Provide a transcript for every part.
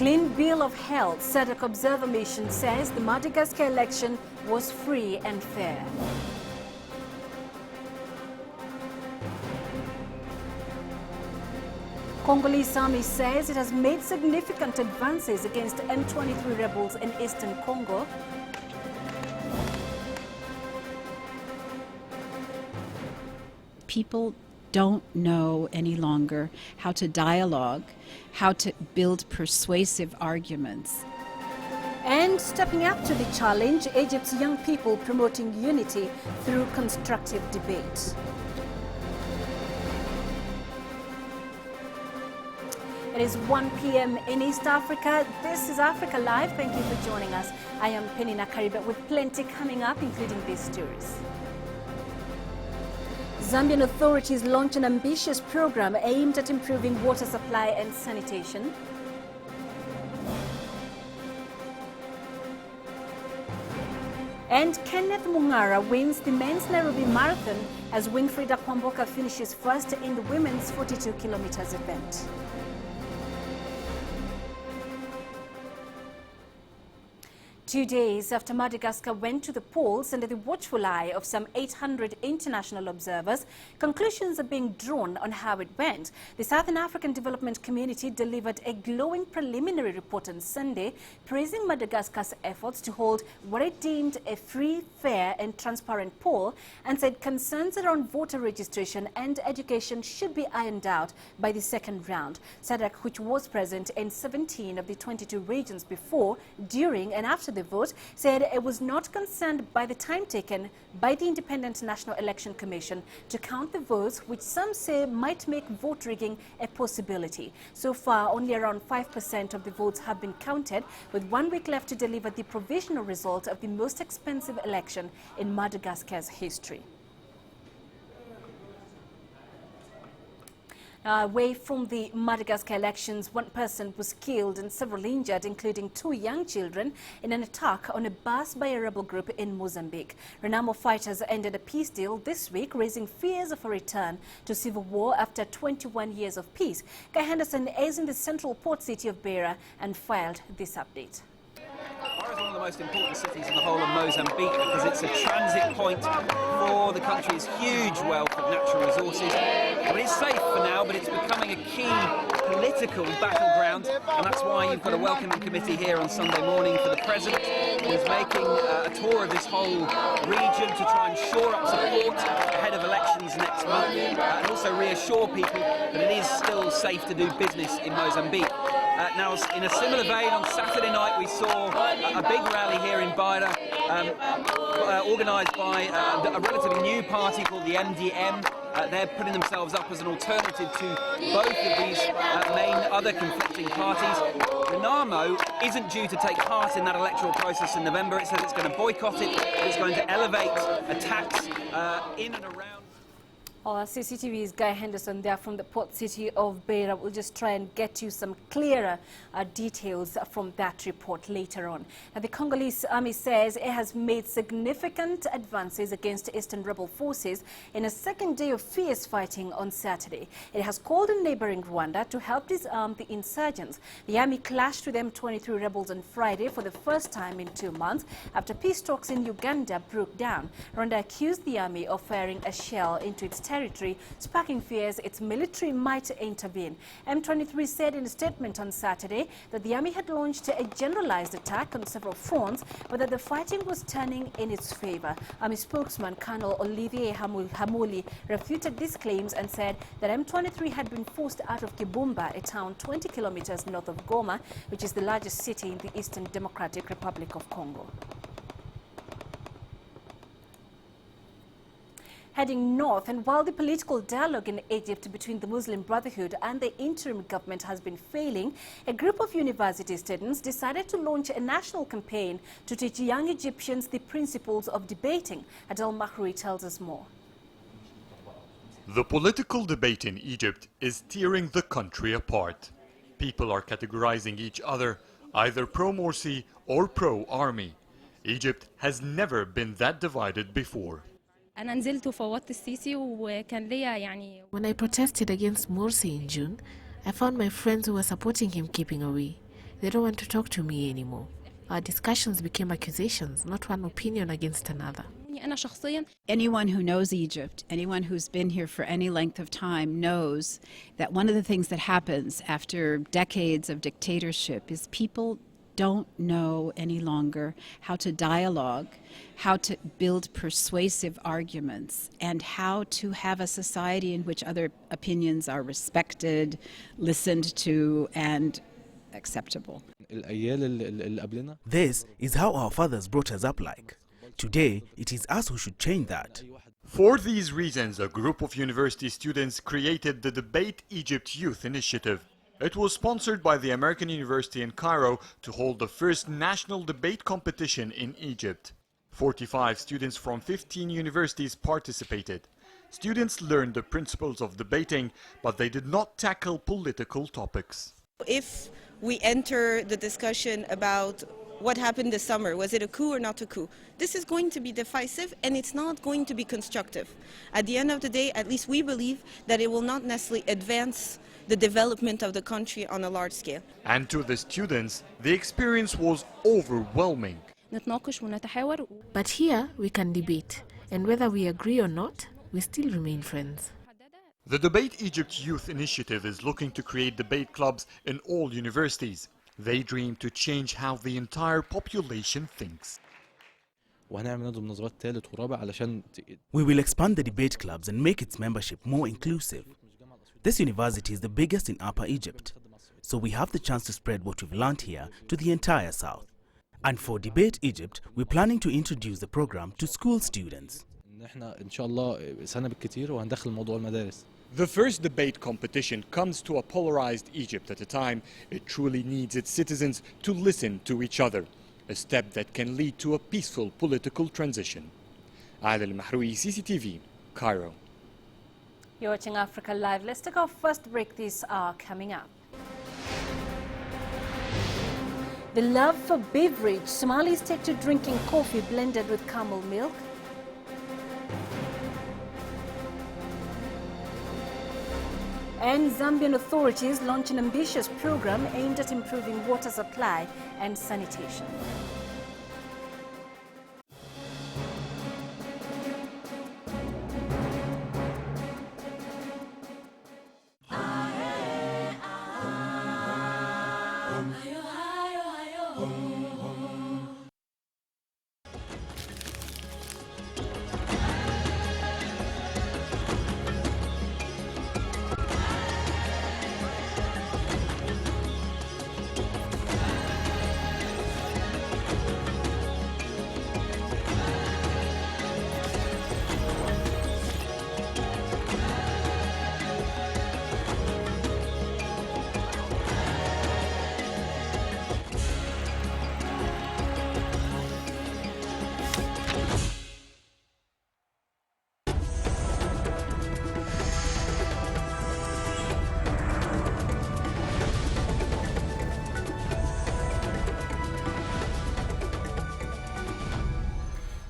Clean bill of health, SADC Observer Mission says the Madagascar election was free and fair. Congolese army says it has made significant advances against M23 rebels in eastern Congo. People don't know any longer how to dialogue, how to build persuasive arguments. And stepping up to the challenge, Egypt's young people promoting unity through constructive debate. It is 1 p.m. in East Africa. This is Africa Live. Thank you for joining us. I am Penny Nakariba with plenty coming up, including these stories. Zambian authorities launch an ambitious program aimed at improving water supply and sanitation. And Kenneth Mungara wins the men's Nairobi Marathon as Winfrida Kwamboka finishes first in the women's 42 kilometers event. Two days after Madagascar went to the polls under the watchful eye of some 800 international observers, conclusions are being drawn on how it went. The Southern African Development Community delivered a glowing preliminary report on Sunday, praising Madagascar's efforts to hold what it deemed a free, fair and transparent poll, and said concerns around voter registration and education should be ironed out by the second round. SADC, which was present in 17 of the 22 regions before, during and after the vote, said it was not concerned by the time taken by the Independent National Election Commission to count the votes, which some say might make vote rigging a possibility. So far, only around 5% of the votes have been counted, with 1 week left to deliver the provisional result of the most expensive election in Madagascar's history. Away from the Madagascar elections, 1 person was killed and several injured, including 2 young children, in an attack on a bus by a rebel group in Mozambique. Renamo fighters ended a peace deal this week, raising fears of a return to civil war after 21 years of peace. Guy Henderson is in the central port city of Beira and filed this update. Beira is one of the most important cities in the whole of Mozambique because it's a transit point for the country's huge wealth of natural resources. It is safe for now, but it's becoming a key political battleground, and that's why you've got a welcoming committee here on Sunday morning for the President, who's making a tour of this whole region to try and shore up support ahead of elections next month, and also reassure people that it is still safe to do business in Mozambique. Now, in a similar vein, on Saturday night we saw a big rally here in Beira, organised by a relatively new party called the MDM. They're putting themselves up as an alternative to both of these main other conflicting parties. Renamo isn't due to take part in that electoral process in November. It says it's going to boycott it, but it's going to elevate attacks in and around. Our CCTV's Guy Henderson there from the port city of Beira. We'll just try and get you some clearer details from that report later on. Now, the Congolese army says it has made significant advances against eastern rebel forces in a second day of fierce fighting on Saturday. It has called on neighboring Rwanda to help disarm the insurgents. The army clashed with M23 rebels on Friday for the first time in 2 months after peace talks in Uganda broke down. Rwanda accused the army of firing a shell into its territory, sparking fears its military might intervene. M23 said in a statement on Saturday that the army had launched a generalized attack on several fronts, but that the fighting was turning in its favor. Army spokesman Colonel Olivier Hamuli refuted these claims and said that M23 had been forced out of Kibumba, a town 20 kilometers north of Goma, which is the largest city in the Eastern Democratic Republic of Congo. Heading north, and while the political dialogue in Egypt between the Muslim Brotherhood and the interim government has been failing, a group of university students decided to launch a national campaign to teach young Egyptians the principles of debating. Adel Mahroui tells us more. The political debate in Egypt is tearing the country apart. People are categorizing each other, either pro-Morsi or pro-army. Egypt has never been that divided before. When I protested against Morsi in June, I found my friends who were supporting him keeping away. They don't want to talk to me anymore. Our discussions became accusations, not one opinion against another. Anyone who knows Egypt, anyone who's been here for any length of time knows that one of the things that happens after decades of dictatorship is people don't know any longer how to dialogue, how to build persuasive arguments, and how to have a society in which other opinions are respected, listened to, and acceptable. This is how our fathers brought us up like. Today, it is us who should change that. For these reasons, a group of university students created the Debate Egypt Youth Initiative. It was sponsored by the American University in Cairo to hold the first national debate competition in Egypt. 45 students from 15 universities participated. Students learned the principles of debating, but they did not tackle political topics. If we enter the discussion about what happened this summer, was it a coup or not a coup? This is going to be divisive and it's not going to be constructive. At the end of the day, at least we believe that it will not necessarily advance the development of the country on a large scale. And to the students, the experience was overwhelming. But here we can debate, and whether we agree or not, we still remain friends. The Debate Egypt Youth Initiative is looking to create debate clubs in all universities. They dream to change how the entire population thinks. We will expand the debate clubs and make its membership more inclusive. This university is the biggest in Upper Egypt, so we have the chance to spread what we've learned here to the entire south. And for Debate Egypt, we're planning to introduce the program to school students. The first debate competition comes to a polarized Egypt at a time it truly needs its citizens to listen to each other, a step that can lead to a peaceful political transition. Adel Mahroui, CCTV, Cairo. You're watching Africa Live. Let's take our first break. These are coming up. The love for beverage. Somalis take to drinking coffee blended with camel milk. And Zambian authorities launch an ambitious program aimed at improving water supply and sanitation.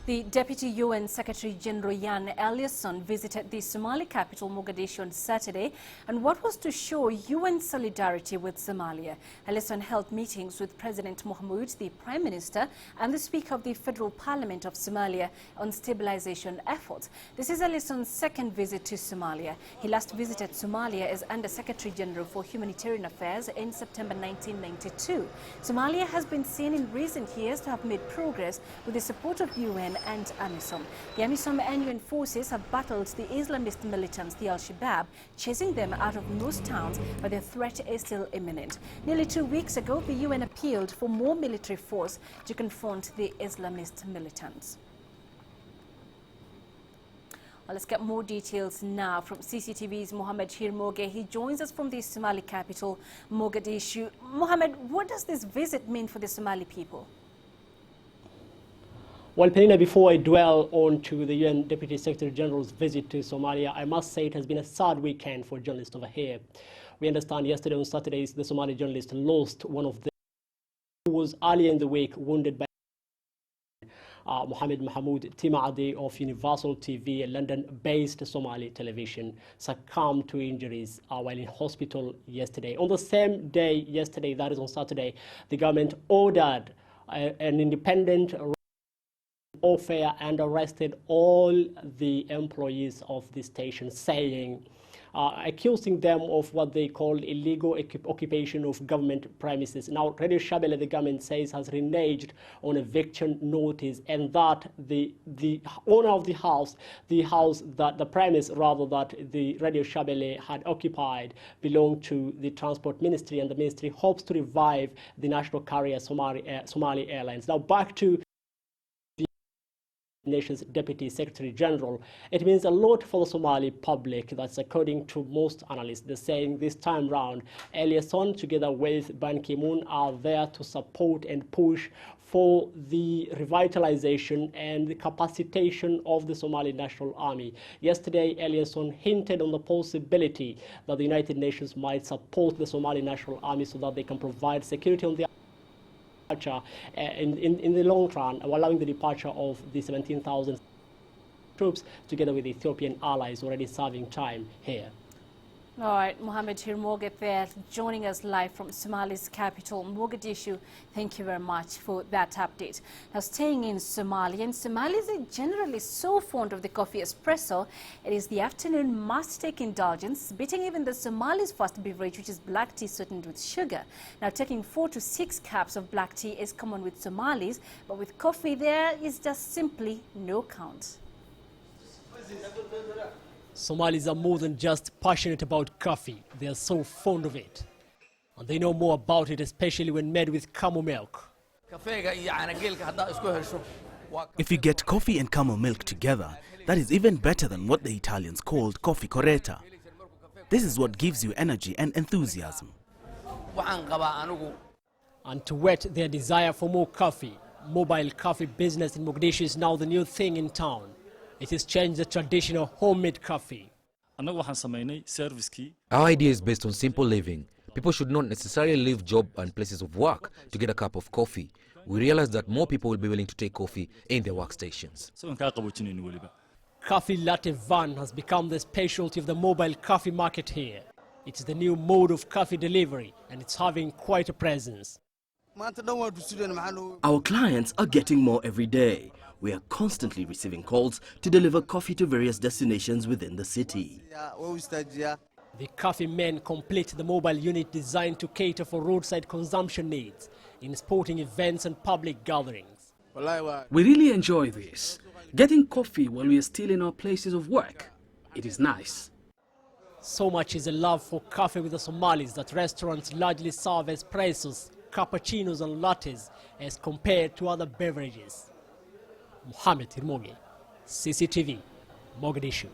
The Deputy UN Secretary General Jan Eliasson visited the Somali capital Mogadishu on Saturday, and what was to show UN solidarity with Somalia. Eliasson held meetings with President Mohamud, the Prime Minister, and the Speaker of the Federal Parliament of Somalia on stabilization efforts. This is Eliasson's second visit to Somalia. He last visited Somalia as Under Secretary General for Humanitarian Affairs in September 1992. Somalia has been seen in recent years to have made progress with the support of UN and AMISOM. The AMISOM and UN forces have battled the Islamist militants, the Al-Shabaab, chasing them out of most towns, but their threat is still imminent. Nearly 2 weeks ago, the UN appealed for more military force to confront the Islamist militants. Well, let's get more details now from CCTV's Mohammed Hirmoge. He joins us from the Somali capital, Mogadishu. Mohammed, what does this visit mean for the Somali people? Well, Penina, before I dwell on to the UN Deputy Secretary General's visit to Somalia, I must say it has been a sad weekend for journalists over here. We understand yesterday on Saturday, the Somali journalist lost one of them who was earlier in the week wounded by. Mohammed Mahmoud Timadi of Universal TV, a London-based Somali television, succumbed to injuries while in hospital yesterday. On the same day yesterday, that is on Saturday, the government ordered an independent warfare and arrested all the employees of the station, saying, accusing them of what they call illegal occupation of government premises. Now, Radio Shabelle, the government says, has reneged on eviction notice, and that the owner of the house that the premise rather that the Radio Shabelle had occupied belonged to the Transport Ministry, and the ministry hopes to revive the national carrier Somali Airlines. Now, back to nation's Deputy Secretary General. It means a lot for the Somali public. That's according to most analysts. They're saying this time round, Eliasson together with Ban Ki-moon are there to support and push for the revitalization and the capacitation of the Somali National Army. Yesterday, Eliasson hinted on the possibility that the United Nations might support the Somali National Army so that they can provide security on the in the long run, allowing the departure of the 17,000 troops together with Ethiopian allies already serving time here. All right, Mohammed Hirmoget there, joining us live from Somalia's capital, Mogadishu. Thank you very much for that update. Now, staying in Somalia, and Somalis are generally so fond of the coffee espresso, it is the afternoon must-take indulgence, beating even the Somalis' first beverage, which is black tea sweetened with sugar. Now, taking 4 to 6 cups of black tea is common with Somalis, but with coffee there is just simply no count. Somalis are more than just passionate about coffee. They are so fond of it. And they know more about it, especially when made with camel milk. If you get coffee and camel milk together, that is even better than what the Italians called coffee corretta. This is what gives you energy and enthusiasm. And to whet their desire for more coffee, mobile coffee business in Mogadishu is now the new thing in town. It has changed the traditional homemade coffee. Our idea is based on simple living. People should not necessarily leave job and places of work to get a cup of coffee. We realize that more people will be willing to take coffee in their workstations. Coffee latte van has become the specialty of the mobile coffee market here. It's the new mode of coffee delivery, and it's having quite a presence. Our clients are getting more every day. We are constantly receiving calls to deliver coffee to various destinations within the city. The coffee men complete the mobile unit designed to cater for roadside consumption needs in sporting events and public gatherings. We really enjoy this. Getting coffee while we are still in our places of work. It is nice. So much is a love for coffee with the Somalis that restaurants largely serve espressos, cappuccinos and lattes as compared to other beverages. Mohammed Hirmoge, CCTV, Mogadishu.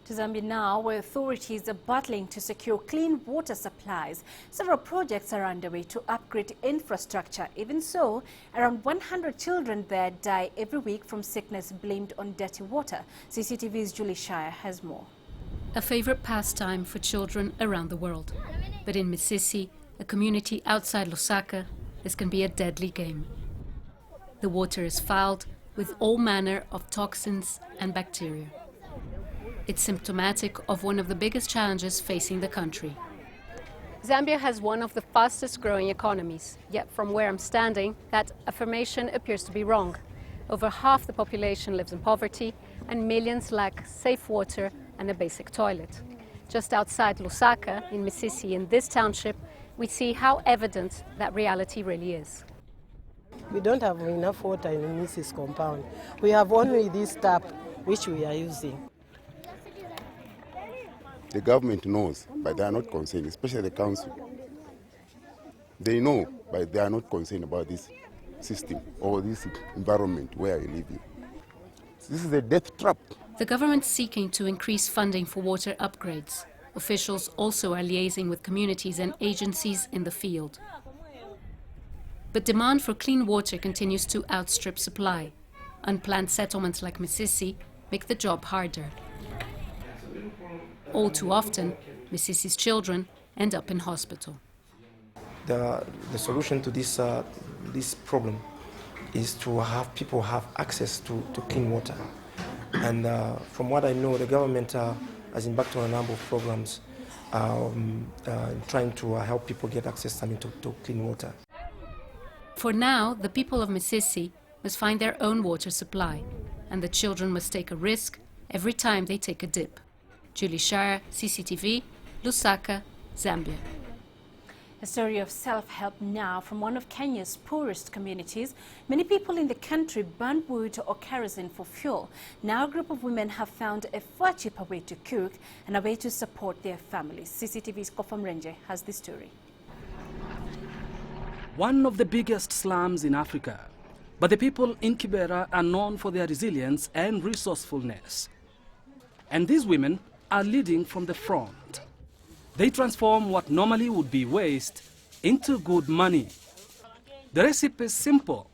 To Zambia now, where authorities are battling to secure clean water supplies. Several projects are underway to upgrade infrastructure. Even so, around 100 children there die every week from sickness blamed on dirty water. CCTV's Julie Shire has more. A favorite pastime for children around the world. But in Misisi, a community outside Lusaka, this can be a deadly game. The water is fouled with all manner of toxins and bacteria. It's symptomatic of one of the biggest challenges facing the country. Zambia has one of the fastest growing economies, yet from where I'm standing, that affirmation appears to be wrong. Over half the population lives in poverty, and millions lack safe water and a basic toilet. Just outside Lusaka, in Misisi, in this township, we see how evident that reality really is. We don't have enough water in Mrs. compound. We have only this tap, which we are using. The government knows, but they are not concerned, especially the council. They know, but they are not concerned about this system or this environment where we live in. This is a death trap. The government's seeking to increase funding for water upgrades. Officials also are liaising with communities and agencies in the field. But demand for clean water continues to outstrip supply. Unplanned settlements like Misisi make the job harder. All too often, Misisi's children end up in hospital. The solution to this problem is to have people have access to clean water. And from what I know, the government has embarked on a number of programs trying to help people get access to clean water. For now, the people of Misisi must find their own water supply, and the children must take a risk every time they take a dip. Julie Shire, CCTV, Lusaka, Zambia. A story of self-help now from one of Kenya's poorest communities. Many people in the country burn wood or kerosene for fuel. Now a group of women have found a far cheaper way to cook and a way to support their families. CCTV's Kofam Renje has this story. One of the biggest slums in Africa, but the people in Kibera are known for their resilience and resourcefulness. And these women are leading from the front. They transform what normally would be waste into good money. The recipe is simple: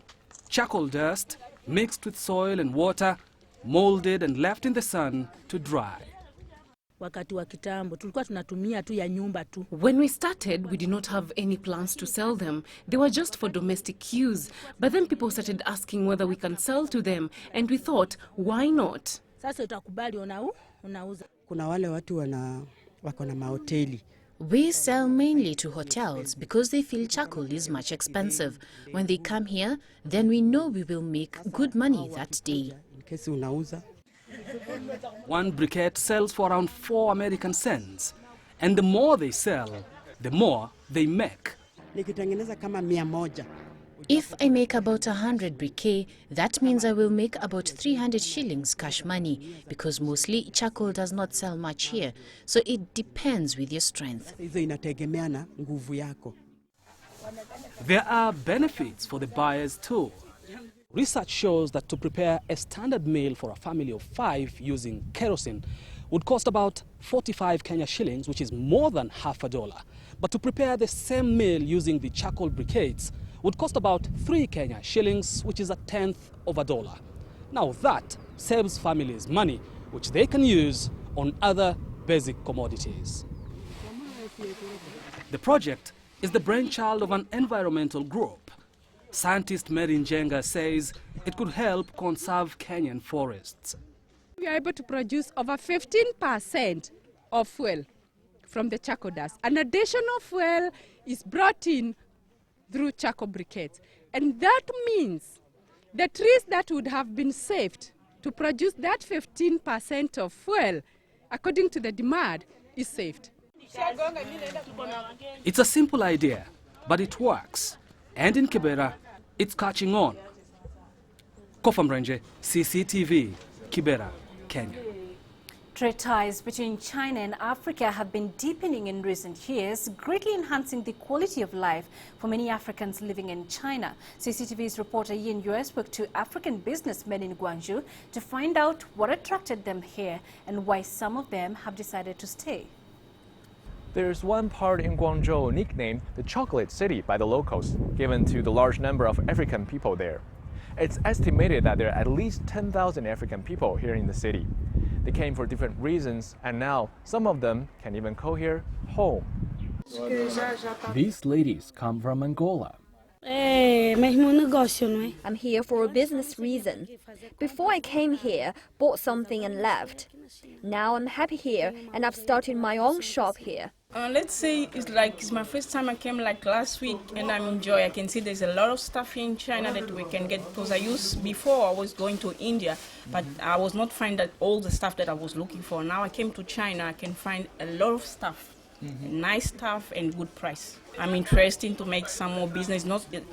charcoal dust mixed with soil and water, molded and left in the sun to dry. When we started, we did not have any plans to sell them. They were just for domestic use. But then people started asking whether we can sell to them, and we thought, why not? We sell mainly to hotels because they feel charcoal is much expensive. When they come here, then we know we will make good money that day. One briquette sells for around 4 American cents. And the more they sell, the more they make. If I make about 100 briquet, that means I will make about 300 shillings cash money, because mostly charcoal does not sell much here, so it depends with your strength. There are benefits for the buyers too. Research shows that to prepare a standard meal for a family of 5 using kerosene would cost about 45 Kenya shillings, which is more than $50. But to prepare the same meal using the charcoal briquettes would cost about 3 Kenya shillings, which is $0.1. Now that saves families money, which they can use on other basic commodities. The project is the brainchild of an environmental group. Scientist Mary Njenga says it could help conserve Kenyan forests. We are able to produce over 15% of fuel from the charcoal dust. An additional fuel is brought in through charcoal briquettes. And that means the trees that would have been saved to produce that 15% of fuel, according to the demand, is saved. It's a simple idea, but it works. And in Kibera, it's catching on. Kofam Renje, CCTV, Kibera, Kenya. Trade ties between China and Africa have been deepening in recent years, greatly enhancing the quality of life for many Africans living in China. CCTV's reporter Yin Yue spoke to African businessmen in Guangzhou to find out what attracted them here and why some of them have decided to stay. There's one part in Guangzhou nicknamed the Chocolate City by the locals, given to the large number of African people there. It's estimated that there are at least 10,000 African people here in the city. They came for different reasons, and now some of them can even call here home. These ladies come from Angola. I'm here for a business reason. Before I came here, bought something and left. Now I'm happy here and I've started my own shop here. Let's say it's my first time I came like last week and I'm enjoying. I can see there's a lot of stuff here in China that we can get, because before I was going to India, but I was not finding all the stuff that I was looking for. Now I came to China, I can find a lot of stuff. Nice stuff and good price. I'm interested to make some more business.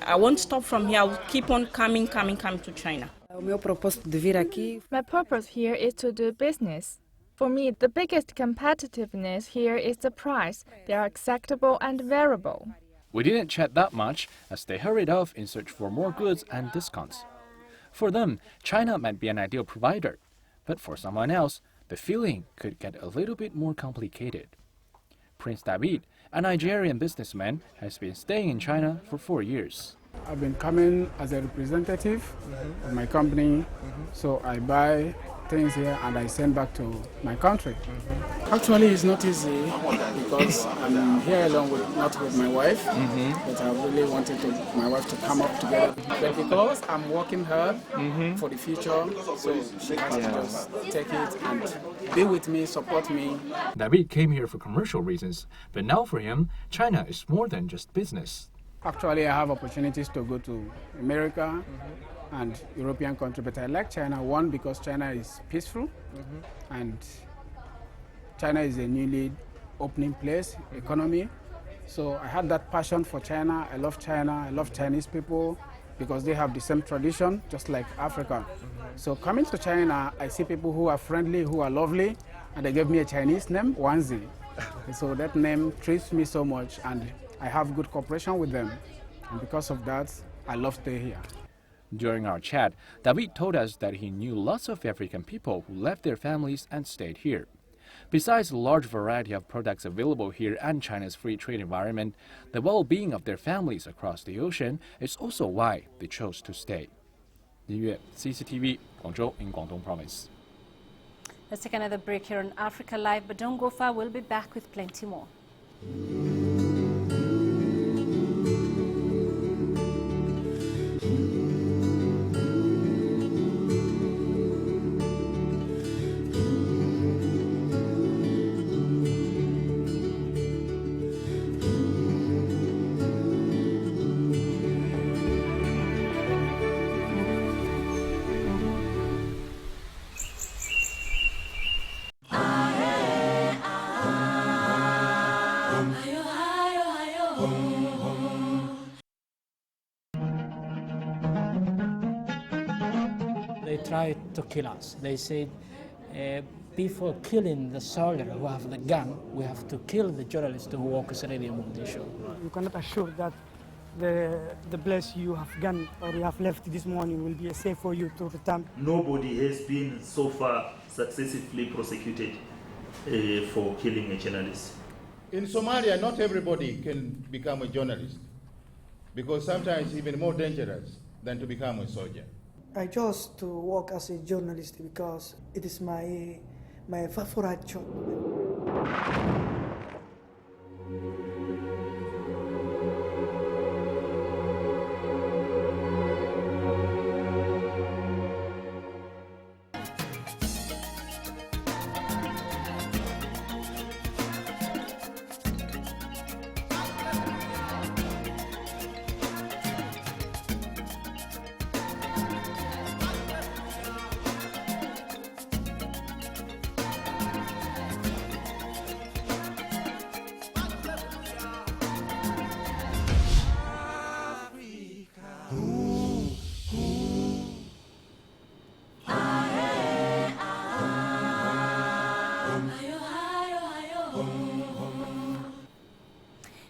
I won't stop from here. I'll keep on coming to China. My purpose here is to do business. For me, the biggest competitiveness here is the price. They are acceptable and variable. We didn't chat that much as they hurried off in search for more goods and discounts. For them, China might be an ideal provider, but for someone else, the feeling could get a little bit more complicated. Prince David, a Nigerian businessman, has been staying in China for 4 years. I've been coming as a representative of my company, so I buy things here and I send back to my country. Actually, it's not easy because I'm here alone, not with my wife, but I really wanted my wife to come up together. But because I'm working hard for the future, so she has to just take it and be with me, support me. David came here for commercial reasons, but now for him, China is more than just business. Actually, I have opportunities to go to America and European countries, but I like China, one, because China is peaceful, and China is a newly opening place, economy. So I had that passion for China. I love China. I love Chinese people because they have the same tradition, just like Africa. So coming to China, I see people who are friendly, who are lovely, and they gave me a Chinese name, Wanzi. So that name treats me so much, and I have good cooperation with them. And because of that, I love staying here. During our chat, David told us that he knew lots of African people who left their families and stayed here. Besides the large variety of products available here and China's free trade environment, the well-being of their families across the ocean is also why they chose to stay. 音乐 CCTV 广州 in Guangdong Province. Let's take another break here on Africa Live, but don't go far. We'll be back with plenty more. They tried to kill us. They said, before killing the soldier who have the gun, we have to kill the journalist who works in Radio Mogadishu. You cannot assure that the place you have gone or you have left this morning will be safe for you to return. Nobody has been so far successfully prosecuted for killing a journalist. In Somalia, not everybody can become a journalist because sometimes it's even more dangerous than to become a soldier. I chose to work as a journalist because it is my favorite job.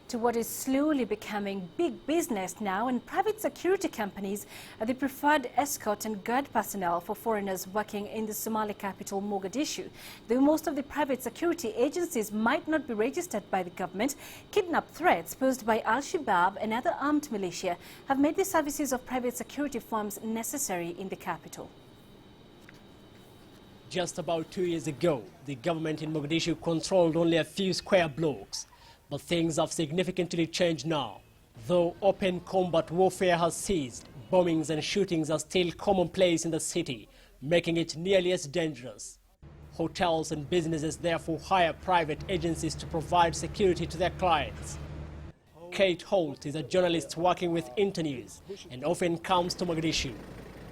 To what is slowly becoming big business now, and private security companies are the preferred escort and guard personnel for foreigners working in the Somali capital, Mogadishu. Though most of the private security agencies might not be registered by the government, kidnap threats posed by Al-Shabaab and other armed militia have made the services of private security firms necessary in the capital. Just about 2 years ago, the government in Mogadishu controlled only a few square blocks. But things have significantly changed now. Though open combat warfare has ceased, bombings and shootings are still commonplace in the city, making it nearly as dangerous. Hotels and businesses therefore hire private agencies to provide security to their clients. Kate Holt is a journalist working with Internews and often comes to Mogadishu.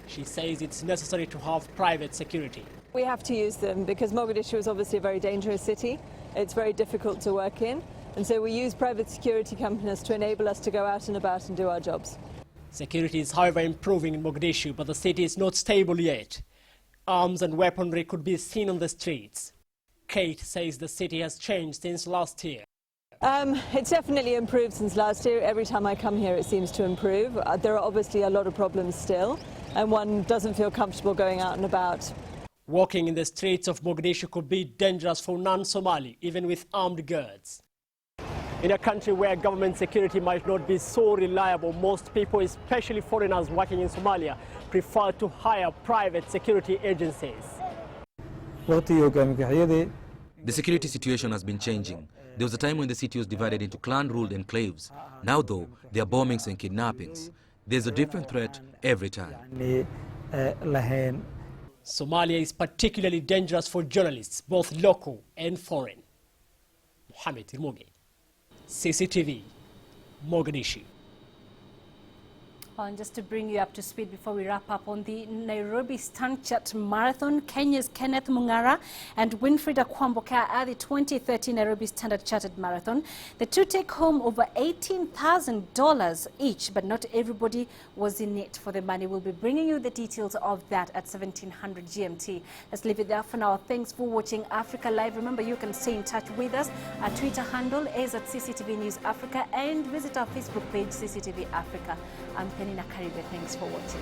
She says it's necessary to have private security. We have to use them because Mogadishu is obviously a very dangerous city. It's very difficult to work in. And so we use private security companies to enable us to go out and about and do our jobs. Security is, however, improving in Mogadishu, but the city is not stable yet. Arms and weaponry could be seen on the streets. Kate says the city has changed since last year. It's definitely improved since last year. Every time I come here, it seems to improve. There are obviously a lot of problems still, and one doesn't feel comfortable going out and about. Walking in the streets of Mogadishu could be dangerous for non-Somali, even with armed guards. In a country where government security might not be so reliable, most people, especially foreigners working in Somalia, prefer to hire private security agencies. The security situation has been changing. There was a time when the city was divided into clan-ruled enclaves. Now, though, there are bombings and kidnappings. There's a different threat every time. Somalia is particularly dangerous for journalists, both local and foreign. Mohamed Irmoge, CCTV, Mogadishu. And just to bring you up to speed before we wrap up, on the Nairobi Stanchart Marathon, Kenya's Kenneth Mungara and Winfrida Kwamboka are the 2013 Nairobi Standard Chartered Marathon. The two take home over $18,000 each, but not everybody was in it for the money. We'll be bringing you the details of that at 1700 GMT. Let's leave it there for now. Thanks for watching Africa Live. Remember, you can stay in touch with us. Our Twitter handle is at CCTV News Africa, and visit our Facebook page, CCTV Africa. I'm Penina Karibe. Thanks for watching.